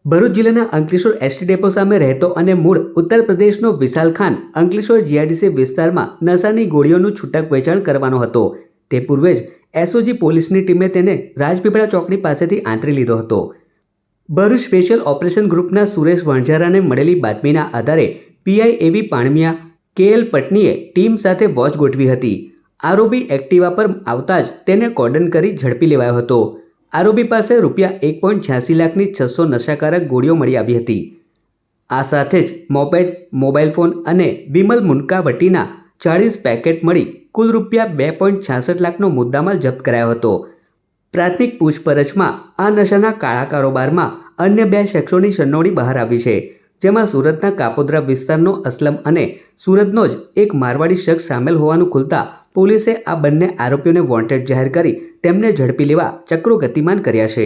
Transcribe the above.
ભરૂચ જિલ્લાના Ankleshwar ST depot સામે રહેતો અને મૂળ ઉત્તર પ્રદેશનો વિશાલ ખાન અંકલેશ્વર જીઆઈડીસી વિસ્તારમાં નશાની ગોળીઓનું છૂટક વેચાણ કરવાનો હતો। તે પૂર્વે જ એસઓજી પોલીસની ટીમે તેને રાજપીપળા ચોકડી પાસેથી આંતરી લીધો હતો। ભરૂચ સ્પેશિયલ ઓપરેશન ગ્રુપના સુરેશ વણઝારાને મળેલી બાતમીના આધારે પીઆઈ એવી પાણમિયા કેએલ પટનીએ ટીમ સાથે વોચ ગોઠવી હતી। આરોપી એક્ટિવા પર આવતા જ તેને કોર્ડન કરી ઝડપી લેવાયો હતો। આરોપી પાસે ₹1.86 લાખની 600 નશાકારક ગોળીઓ મળી આવી હતી। આ સાથે જ મોપેડ, મોબાઈલ ફોન અને વિમલ મુનકા વટીના 40 પેકેટ મળી કુલ ₹2.66 લાખનો મુદ્દામાલ જપ્ત કરાયો હતો। પ્રાથમિક પૂછપરછમાં આ નશાના કાળા કારોબારમાં અન્ય 2 શખ્સોની સંડોવણી બહાર આવી છે, જેમાં સુરતના કાપોદ્રા વિસ્તારનો અસલમ અને સુરતનો જ એક મારવાડી શખ્સ સામેલ હોવાનું ખુલતા પોલીસે આ બંને આરોપીઓને વોન્ટેડ જાહેર કરી તેમને ઝડપી લેવા ચક્રો ગતિમાન કર્યા છે।